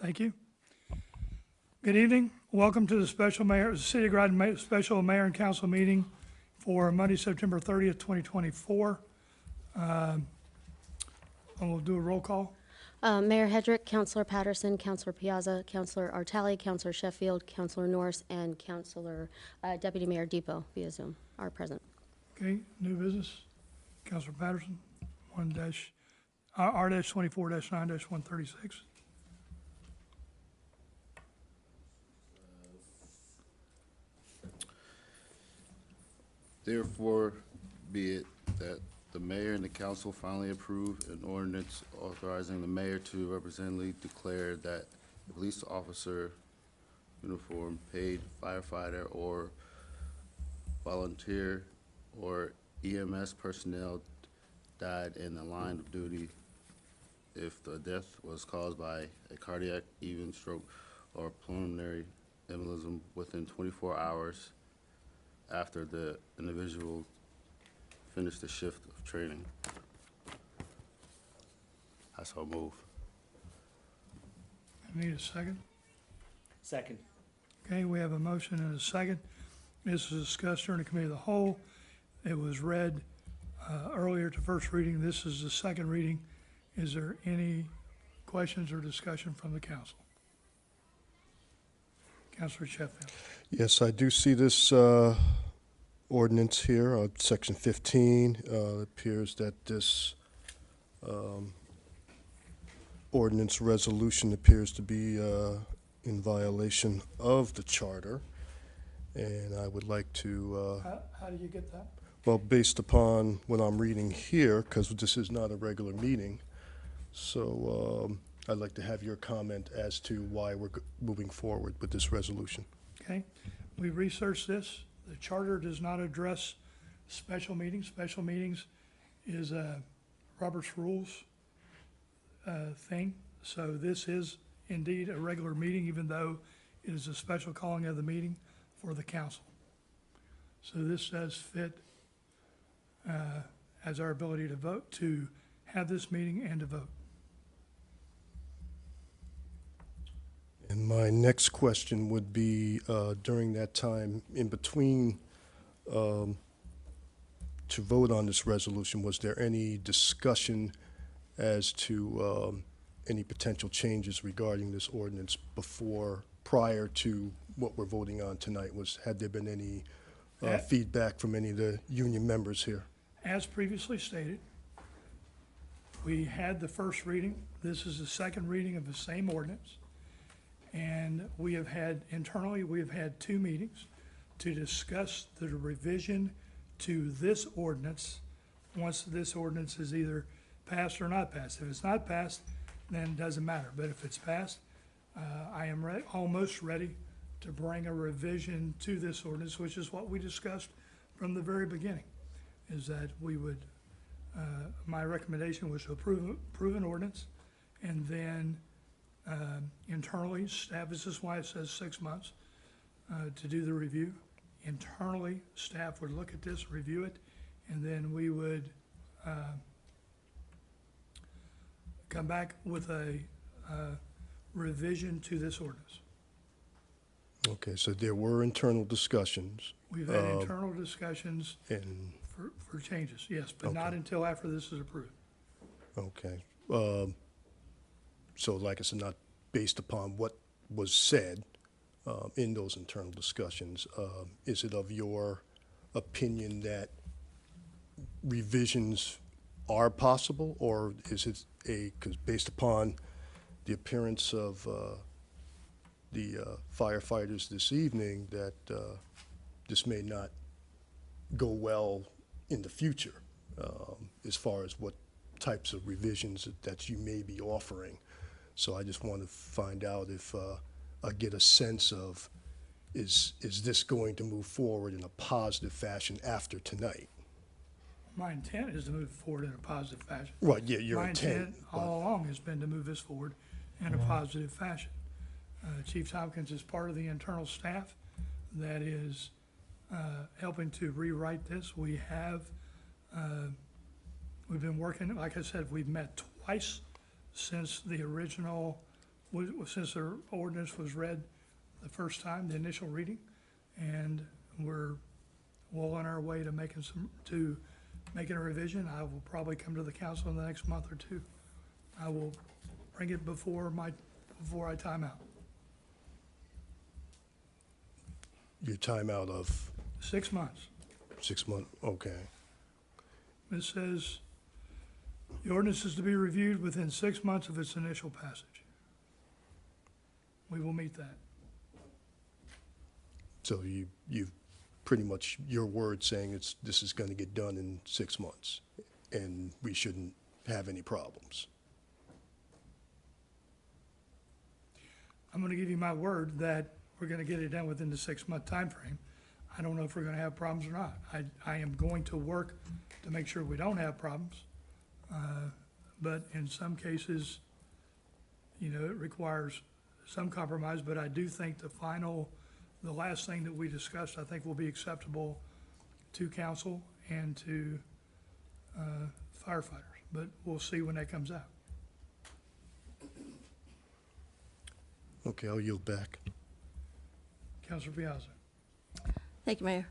Thank you. Good evening. Welcome to the City of Groton Special Mayor and Council meeting for Monday, September 30th, 2024. And we'll do a roll call. Mayor Hedrick, Councilor Patterson, Councilor Piazza, Councilor Artali, Councilor Sheffield, Councilor Norris, and Councilor Deputy Mayor Depot via Zoom are present. Okay, new business. Councilor Patterson, R-24-9-136. Therefore, be it that the mayor and the council finally approve an ordinance authorizing the mayor to representatively declare that the police officer, uniform, paid firefighter, or volunteer or EMS personnel died in the line of duty if the death was caused by a cardiac event, stroke, or pulmonary embolism within 24 hours after the individual finished the shift of training. I so move. I need a second. Second. Okay, we have a motion and a second. This was discussed during the committee of the whole. It was read earlier to first reading. This is the second reading. Is there any questions or discussion from the council? Councilor Sheffield. Yes, I do see this ordinance here, section 15. It appears that this ordinance resolution appears to be in violation of the charter. And I would like to... How do you get that? well, based upon what I'm reading here, because this is not a regular meeting, so I'd like to have your comment as to why we're moving forward with this resolution. Okay, we researched this. The charter does not address special meetings. Special meetings is a Robert's Rules thing. So this is indeed a regular meeting, even though it is a special calling of the meeting for the council. So this does fit as our ability to vote, to have this meeting and to vote. And my next question would be, during that time in between to vote on this resolution, was there any discussion as to any potential changes regarding this ordinance prior to what we're voting on tonight? Had there been any feedback from any of the union members here? As previously stated, we had the first reading. This is the second reading of the same ordinance. And we have had, internally, we have had 2 meetings to discuss the revision to this ordinance once this ordinance is either passed or not passed. If it's not passed, then it doesn't matter. But if it's passed, I am almost ready to bring a revision to this ordinance, which is what we discussed from the very beginning, is that we would, my recommendation was to approve an ordinance, and then internally, staff, this is why it says 6 months to do the review. Internally, staff would look at this, review it, and then we would come back with a revision to this ordinance. Okay, so there were internal discussions. We've had internal discussions And, for changes, yes, but not Okay. until after this is approved. okay. So like I said, not based upon what was said in those internal discussions, is it of your opinion that revisions are possible, or is it because based upon the appearance of the firefighters this evening, that this may not go well in the future as far as what types of revisions that you may be offering? So I just want to find out if I get a sense of, is this going to move forward in a positive fashion after tonight? My intent is to move forward in a positive fashion. Right, yeah, your My intent. all along has been to move this forward in a positive fashion. Chief Tompkins is part of the internal staff that is helping to rewrite this. We have, we've been working, like I said, we've met twice since the original since the ordinance was read the first time, the initial reading, and we're well on our way to making a revision. I will probably come to the council in the next month or two. I will bring it before I time out. Your timeout of 6 months. 6 months, okay. It says, the ordinance is to be reviewed within 6 months of its initial passage. We will meet that. So you've pretty much, your word saying this is gonna get done in 6 months, and we shouldn't have any problems. I'm gonna give you my word that we're gonna get it done within the 6-month time frame. I don't know if we're gonna have problems or not. I am going to work to make sure we don't have problems. But in some cases, you know, it requires some compromise, but I do think the last thing that we discussed, I think will be acceptable to council and to firefighters, but we'll see when that comes out. Okay, I'll yield back. Councilor Piazza. Thank you, Mayor.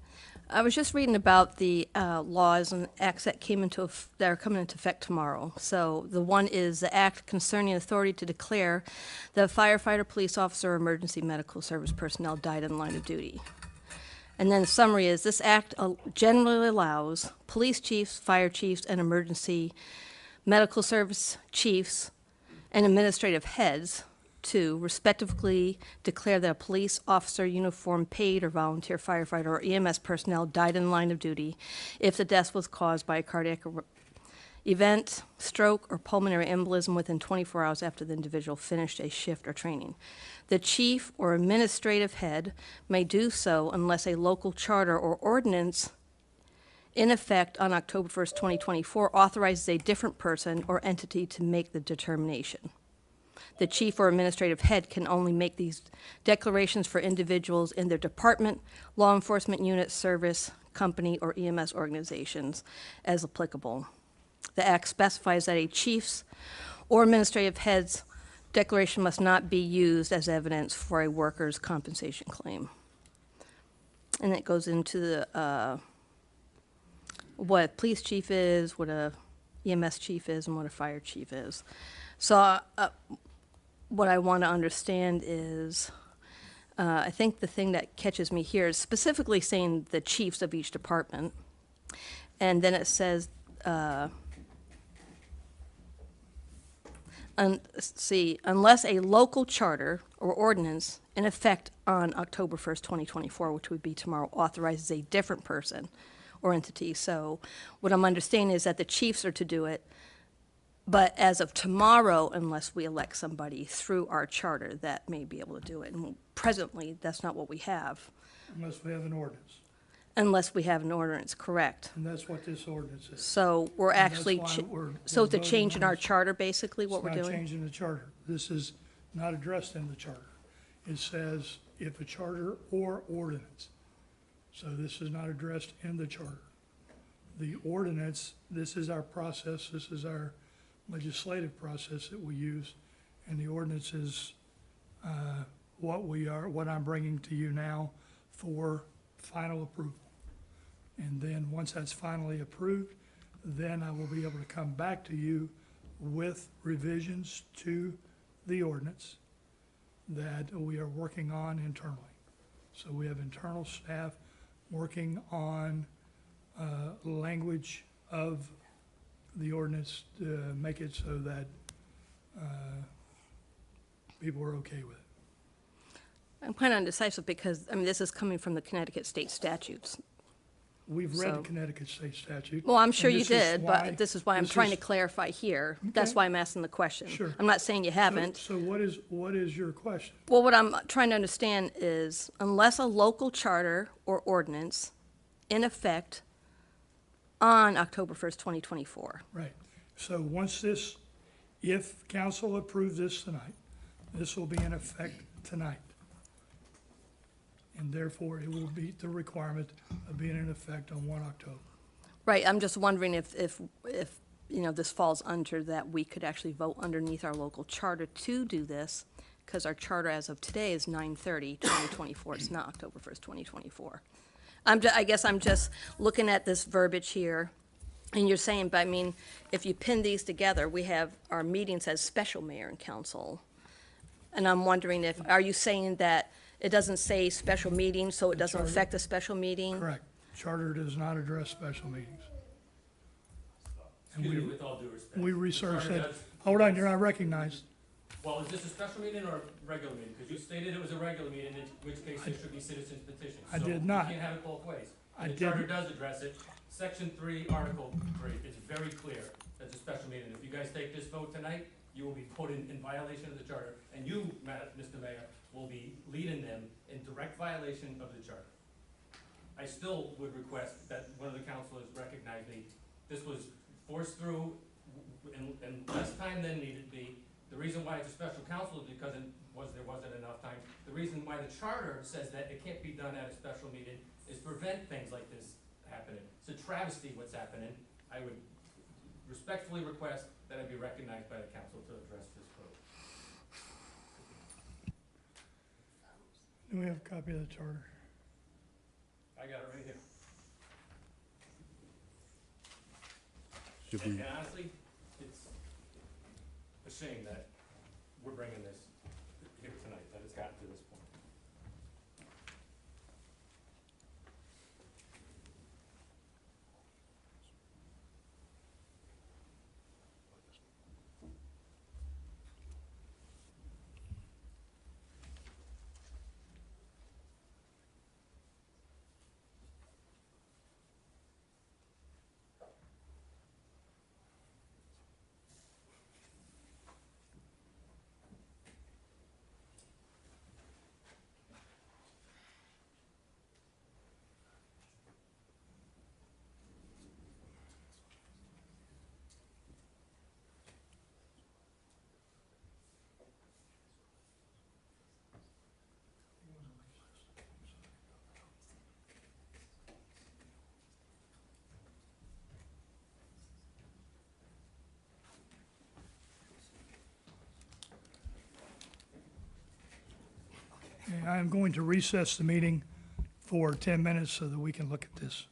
I was just reading about the laws and acts that that are coming into effect tomorrow. So the one is the act concerning authority to declare that a firefighter, police officer, or emergency medical service personnel died in the line of duty. And then the summary is this act generally allows police chiefs, fire chiefs, and emergency medical service chiefs and administrative heads to respectively declare that a police officer, uniform, paid, or volunteer firefighter or EMS personnel died in the line of duty if the death was caused by a cardiac event, stroke, or pulmonary embolism within 24 hours after the individual finished a shift or training. The chief or administrative head may do so unless a local charter or ordinance in effect on October 1st, 2024 authorizes a different person or entity to make the determination. The chief or administrative head can only make these declarations for individuals in their department, law enforcement unit, service, company, or EMS organizations as applicable. The act specifies that a chief's or administrative head's declaration must not be used as evidence for a worker's compensation claim. And it goes into the, what a police chief is, what a EMS chief is, and what a fire chief is. So what I want to understand is, I think the thing that catches me here is specifically saying the chiefs of each department. And then it says, unless a local charter or ordinance in effect on October 1st, 2024, which would be tomorrow, authorizes a different person or entity. So what I'm understanding is that the chiefs are to do it, but as of tomorrow, unless we elect somebody through our charter, that may be able to do it. And presently, that's not what we have, Unless we have an ordinance, unless we have an ordinance, correct? and that's what this ordinance is. So we're And that's actually, why so we're it's a voting change in on our this. charter, basically, what we're It's not doing? changing the charter. This is not addressed in the charter. It says if a charter or ordinance. So this is not addressed in the charter. The ordinance, this is our process, this is our legislative process that we use, and the ordinance is what I'm bringing to you now for final approval. And then, once that's finally approved, then I will be able to come back to you with revisions to the ordinance that we are working on internally. So we have internal staff working on language of the ordinance to make it so that people are okay with it. I'm kind of undecisive because, I mean, this is coming from the Connecticut state statutes. We've read the So- Connecticut state statute. Well, I'm sure and you this is did, why- but this is why I'm this trying to is- clarify here. That's Okay. why I'm asking the question. Sure. I'm not saying you haven't. So what is your question? Well, what I'm trying to understand is, unless a local charter or ordinance in effect on October 1st, 2024. Right. So once this, if council approves this tonight, this will be in effect tonight. And therefore, it will meet the requirement of being in effect on 1 October. Right, I'm just wondering if, you know, this falls under that we could actually vote underneath our local charter to do this because our charter as of today is 9/30/2024. It's not October 1st, 2024. I guess I'm just looking at this verbiage here, and you're saying, but I mean, if you pin these together, we have our meetings as special mayor and council. And I'm wondering if, are you saying that it doesn't say special meeting, so it doesn't charter- affect a special meeting? Correct. Charter does not address special meetings. And Excuse me, we, with all due respect. we The researched charter that. does- Hold on, you're not recognized. Well, is this a special meeting or a regular meeting? Because you stated it was a regular meeting, in which case there should be citizens petitions. I did not. So you can't have it both ways. I And the charter didn't. does address it. Section 3, Article 3, it's very clear. That's a special meeting. If you guys take this vote tonight, you will be put in violation of the charter. And you, Mr. Mayor, will be leading them in direct violation of the charter. I still would request that one of the councilors recognize me. This was forced through in less time than needed be. The reason why it's a special council is because there wasn't enough time. The reason why the charter says that it can't be done at a special meeting is prevent things like this happening. It's a travesty what's happening. I would respectfully request that I be recognized by the council to address this vote. Do we have a copy of the charter? I got it right here. Should And we, honestly, it's a shame that we're bringing this here tonight, that it's gotten to this point. Okay, I am going to recess the meeting for 10 minutes so that we can look at this.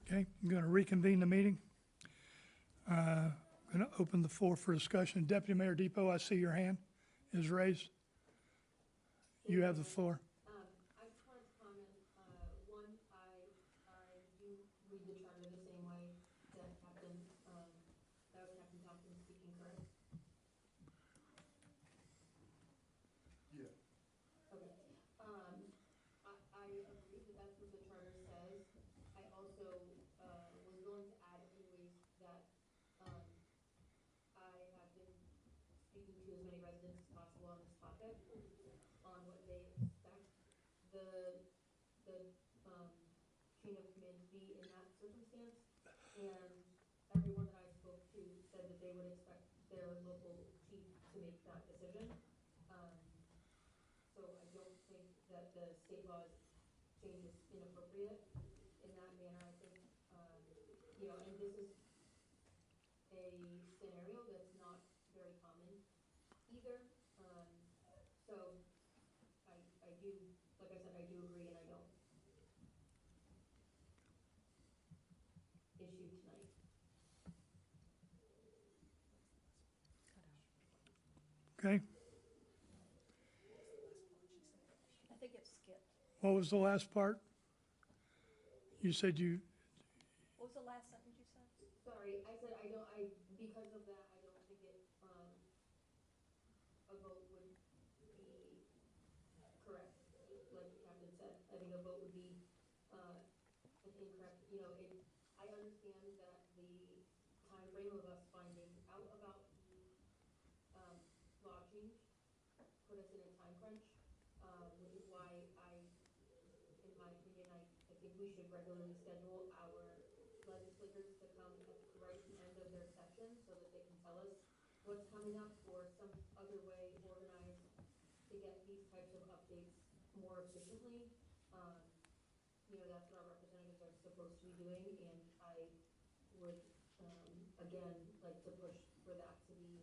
Okay, I'm going to reconvene the meeting. Going to open the floor for discussion. Deputy Mayor Depot, I see your hand is raised. You have the floor. I just wanted to comment, one, I do read the charter the same way that that was Captain Thompson speaking, correct? Yeah. Okay, I agree that that's what the charter says. I also, was going to add anyways that, I have been speaking to as many residents as possible on this topic, on what they expect the chain of command to be in that circumstance. And everyone that I spoke to said that they would expect their local chief to make that decision. Um, so I don't think that the state law's change is inappropriate in that manner. I think, and this is a scenario that's not very common either. So I do, like I said, I do agree, and I don't issue tonight. Okay, I think it skipped. what was the last part? You said you, What was the last sentence you said? Sorry, I said because of that, I don't think a vote would be correct, like the captain said. I think a vote would be, an incorrect, I understand that the time frame of us finding out about the, law change put us in a time crunch, which is why in my opinion, I think we should regularly schedule our legislators to come right at the end of their session so that they can tell us what's coming up or some other way organized to get these types of updates more efficiently. That's what our representatives are supposed to be doing, and I would, again, like to push for that to be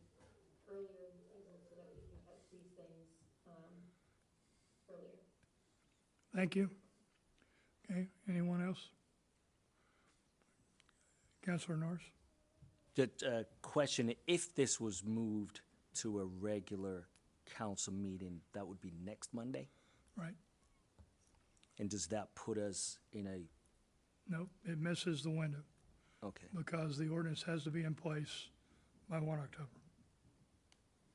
earlier in the season so that we can catch these things, earlier. thank you. Okay, anyone else? Councilor Norris? Just a question, if this was moved to a regular council meeting, that would be next Monday? Right? And does that put us in a, Nope, it misses the window okay, because the ordinance has to be in place by 1 October.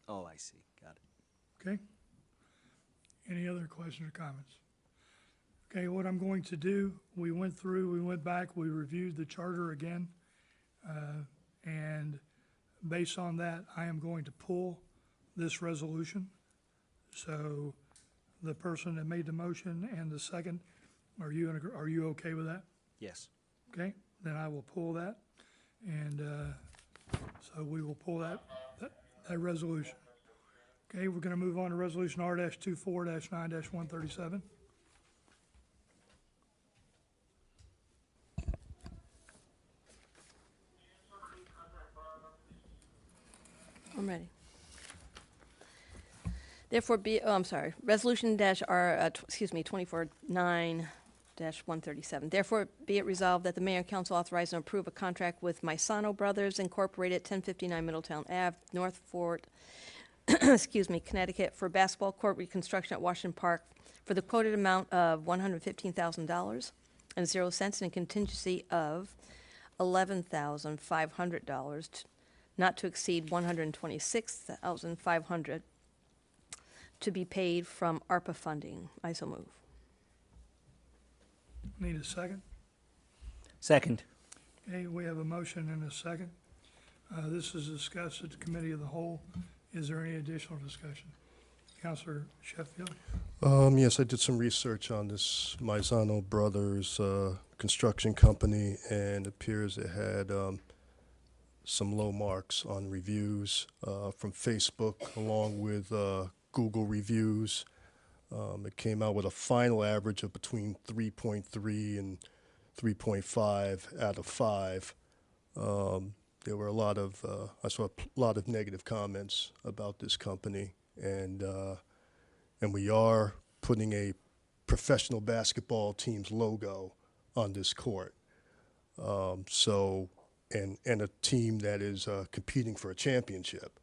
oh, I see, got it. Okay? Any other questions or comments? Okay, what I'm going to do, we went back, we reviewed the charter again, and based on that, I am going to pull this resolution. So the person that made the motion and the second, are you okay with that? Yes. Okay, then I will pull that, and so we will pull that resolution. Okay, we're going to move on to Resolution R-24-9-137. I'm ready. Therefore be, I'm sorry, Resolution 24-9-137. Therefore be it resolved that the mayor and council authorize and approve a contract with Misano Brothers Incorporated, 1059 Middletown Ave, North Fort, Connecticut, for basketball court reconstruction at Washington Park for the quoted amount of $115,000 and 0 cents, and a contingency of $11,500, not to exceed $126,500, to be paid from ARPA funding. I so move. Need a second? Second. Okay, we have a motion and a second. This is discussed at the committee of the whole. Is there any additional discussion? Councilor Sheffield? Yes, I did some research on this Misano Brothers construction company, and it appears it had some low marks on reviews from Facebook, along with Google reviews. It came out with a final average of between 3.3 and 3.5 out of 5. There were I saw a lot of negative comments about this company, and we are putting a professional basketball team's logo on this court. So, and a team that is competing for a championship.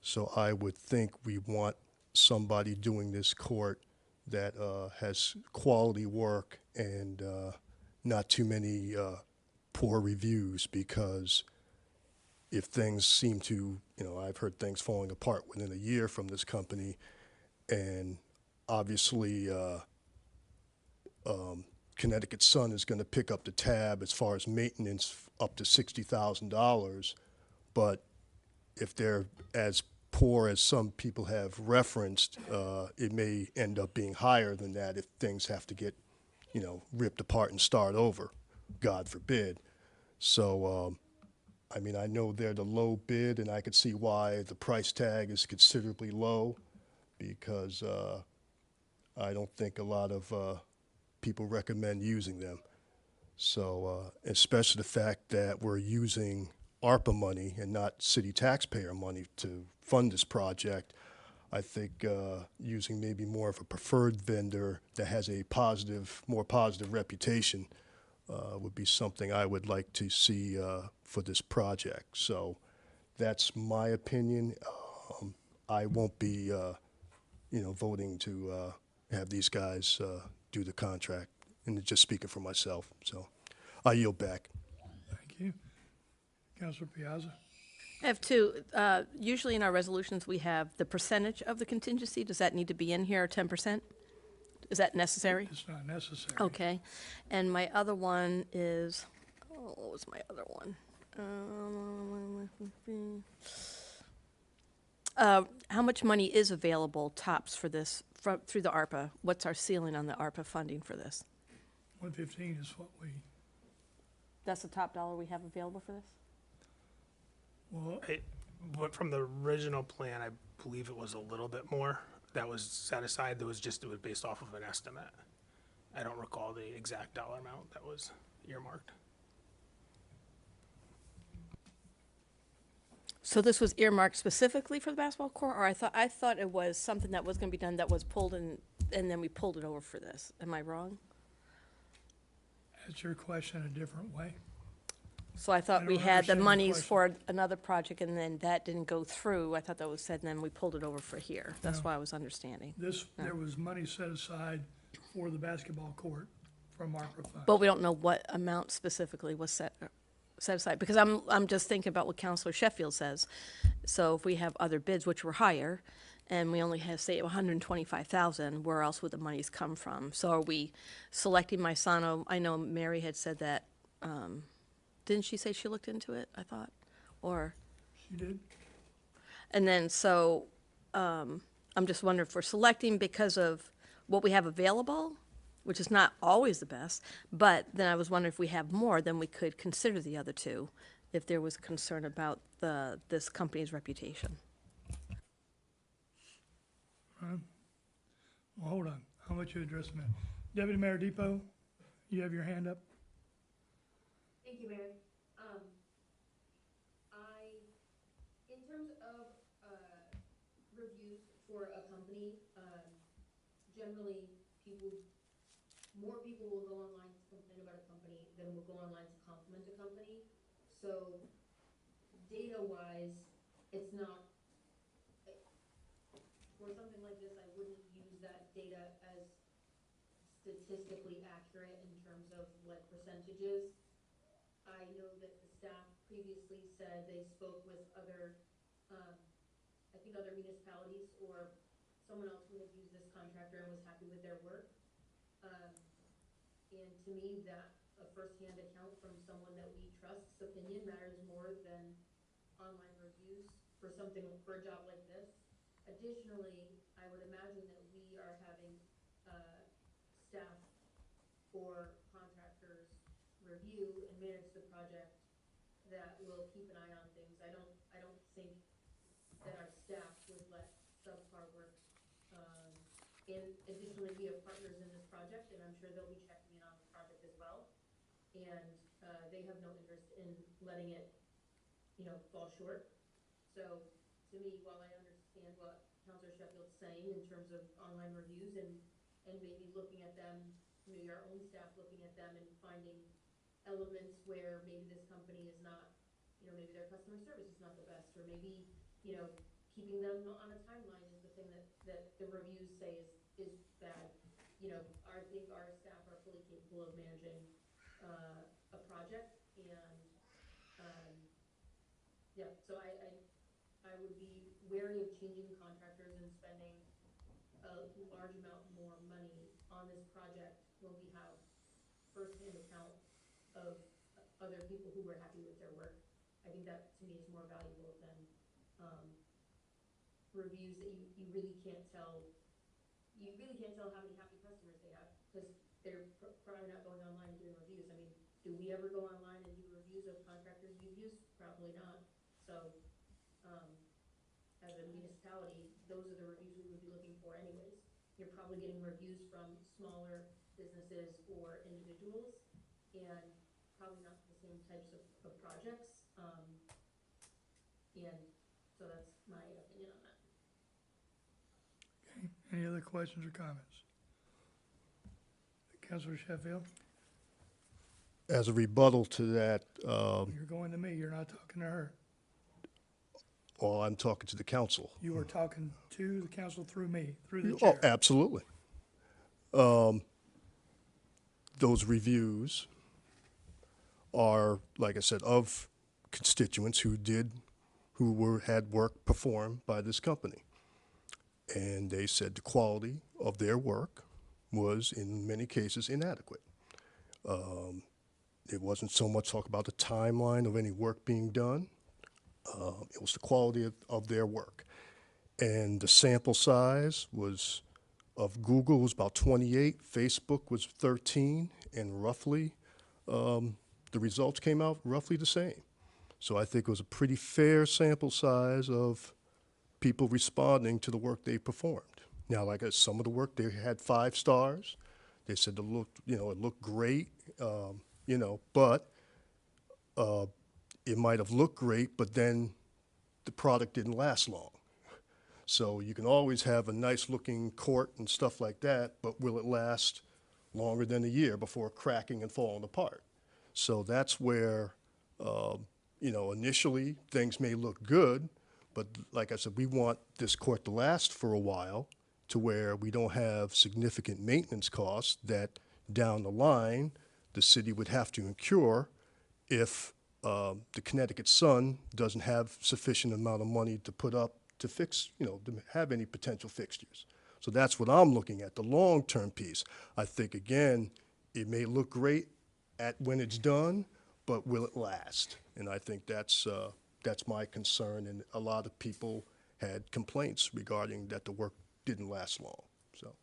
So I would think we want somebody doing this court that has quality work and not too many poor reviews, because if things seem to, I've heard things falling apart within a year from this company, and obviously Connecticut Sun is going to pick up the tab as far as maintenance up to $60,000, but if they're as poor as some people have referenced, it may end up being higher than that if things have to get, ripped apart and start over, God forbid. So, I mean, I know they're the low bid, and I could see why the price tag is considerably low, because I don't think a lot of people recommend using them. So, especially the fact that we're using ARPA money and not city taxpayer money to fund this project, I think using maybe more of a preferred vendor that has a more positive reputation would be something I would like to see for this project. So that's my opinion. I won't be, voting to have these guys do the contract, and just speaking for myself. So I yield back. Thank you. Councilor Piazza? I have two. Usually in our resolutions, we have the percentage of the contingency. Does that need to be in here, 10%? Is that necessary? It's not necessary. Okay. And my other one is, what was my other one? How much money is available tops for this through the ARPA? What's our ceiling on the ARPA funding for this? 115 is what we, That's the top dollar we have available for this? well, But from the original plan, I believe it was a little bit more that was set aside. It was based off of an estimate. I don't recall the exact dollar amount that was earmarked. So this was earmarked specifically for the basketball court, or I thought it was something that was gonna be done that was pulled in, and then we pulled it over for this. Am I wrong? answer your question a different way. So I thought I we don't had the understand the monies question. for another project, and then that didn't go through. I thought that was said, and then we pulled it over for here. That's No. why I was understanding. There was money set aside for the basketball court from ARPA funds. But we don't know what amount specifically was set aside, because I'm just thinking about what Counselor Sheffield says. So if we have other bids, which were higher, and we only have, say, 125,000, where else would the monies come from? So are we selecting Misano? I know Mary had said that, didn't she say she looked into it, I thought? Or, She did? and then, so, I'm just wondering if we're selecting because of what we have available, which is not always the best, but then I was wondering if we have more, then we could consider the other two, if there was concern about this company's reputation. Well, hold on. I'll let you address them. Deputy Mayor Depot, you have your hand up? Thank you, Mayor. In terms of, reviews for a company, generally, more people will go online to complain about a company than will go online to compliment a company. So, data-wise, it's not, for something like this, I wouldn't use that data as statistically accurate in terms of like percentages. I know that the staff previously said they spoke with other, I think other municipalities or someone else who had used this contractor and was happy with their work. And to me, that a firsthand account from someone that we trust's opinion matters more than online reviews for a job like this. Additionally, I would imagine that we are having, staff or contractors review and manage the project that will keep an eye on things. I don't think that our staff would let subpar work. And additionally, we have partners in this project, and I'm sure they'll be checking in on the project as well. And, they have no interest in letting it, fall short. So, to me, while I understand what Councilor Sheffield's saying in terms of online reviews and maybe looking at them, maybe our own staff looking at them and finding elements where maybe this company is not, maybe their customer service is not the best, or maybe, keeping them on a timeline is the thing that the reviews say is bad. I think our staff are fully capable of managing, a project, and, yeah, so I would be wary of changing contractors and spending a large amount more money on this project when we have firsthand account of other people who were happy with their work. I think that, to me, is more valuable than, reviews that you really can't tell, how many happy customers they have, because they're probably not going online and doing reviews. I mean, do we ever go online and do reviews of contractors we've used? Probably not. So, as a municipality, those are the reviews we would be looking for anyways. You're probably getting reviews from smaller businesses or individuals, and probably not the same types of projects. And so that's my opinion on that. Okay, any other questions or comments? Councilor Sheffield, As a rebuttal to that, you're going to me, you're not talking to her. well, I'm talking to the council. You are talking to the council through me, through the Oh, chair. absolutely. Those reviews are, like I said, of constituents who had work performed by this company. And they said the quality of their work was, in many cases, inadequate. It wasn't so much talk about the timeline of any work being done. It was the quality of their work. And the sample size was, of Google was about 28, Facebook was 13, and roughly, the results came out roughly the same. So I think it was a pretty fair sample size of people responding to the work they performed. Now, like some of the work, they had 5 stars. They said it looked great, but it might have looked great, but then the product didn't last long. So you can always have a nice looking court and stuff like that, but will it last longer than a year before cracking and falling apart? So that's where, initially things may look good, but like I said, we want this court to last for a while to where we don't have significant maintenance costs that down the line the city would have to incur if the Connecticut Sun doesn't have sufficient amount of money to put up to fix, to have any potential fixtures. So that's what I'm looking at, the long-term piece. I think, again, it may look great when it's done, but will it last? And I think that's my concern, and a lot of people had complaints regarding that the work didn't last long. So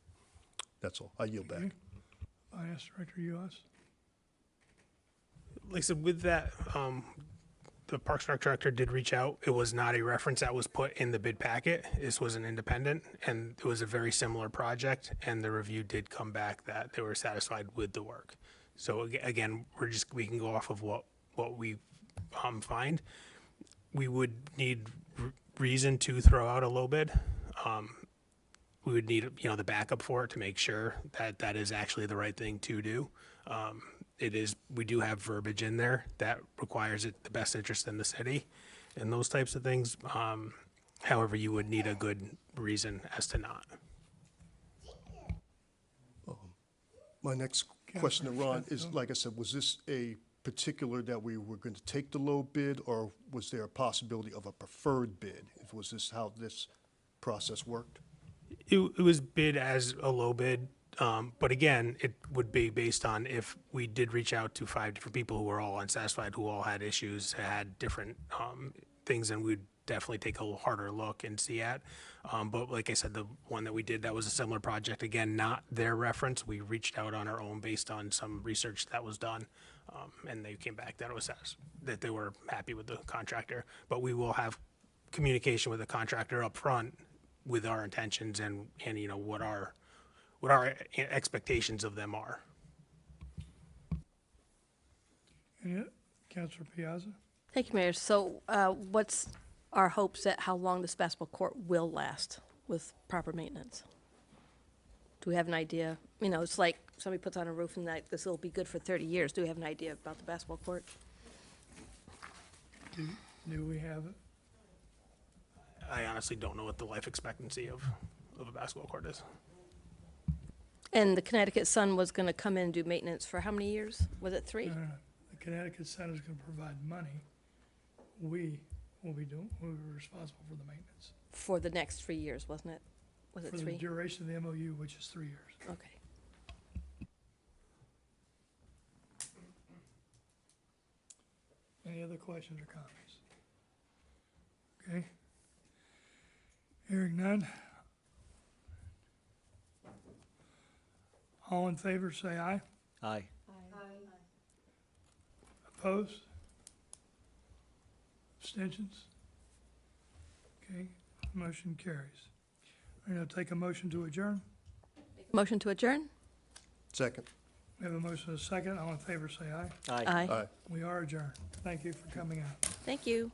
that's all. I yield back. Finance Director Uas. Like I said, with that, the Parks and Rec director did reach out. It was not a reference that was put in the bid packet. This was an independent, and it was a very similar project, and the review did come back that they were satisfied with the work. So again, we can go off of what we find. We would need reason to throw out a low bid. We would need, the backup for it to make sure that that is actually the right thing to do. We do have verbiage in there that requires it the best interest in the city and those types of things. However, you would need a good reason as to not. My next question to Ron is, like I said, was this a particular that we were going to take the low bid, or was there a possibility of a preferred bid? Was this how this process worked? It was bid as a low bid, but again, it would be based on if we did reach out to 5 different people who were all unsatisfied, who all had issues, had different things, and we'd definitely take a harder look and see at. But like I said, the one that we did, that was a similar project. Again, not their reference. We reached out on our own based on some research that was done, and they came back that that they were happy with the contractor. But we will have communication with the contractor up front with our intentions and what our expectations of them are. Councilor Piazza. Thank you, Mayor. So what's our hopes at how long this basketball court will last with proper maintenance? Do we have an idea You know, it's like somebody puts on a roof and that this will be good for 30 years. Do we have an idea about the basketball court? Do we have, I honestly don't know what the life expectancy of a basketball court is. And the Connecticut Sun was going to come in and do maintenance for how many years? Was it 3? the Connecticut Center's gonna provide money. We will be we're responsible for the maintenance. For the next 3 years, wasn't it? Was it For the 3? duration of the MOU, which is 3 years. Okay. Any other questions or comments? Okay. Hearing none. All in favor, say aye. Aye. Opposed? Abstentions? Okay, motion carries. We're gonna take a motion to adjourn. Motion to adjourn? Second. We have a motion and a second. All in favor, say aye. Aye. Aye. We are adjourned. Thank you for coming out. Thank you.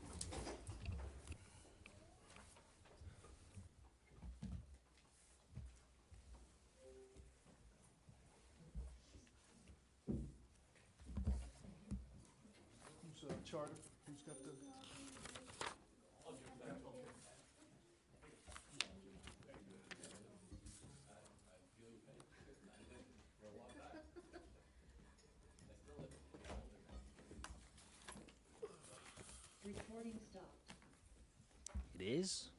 Who's charter? Who's got the? It is?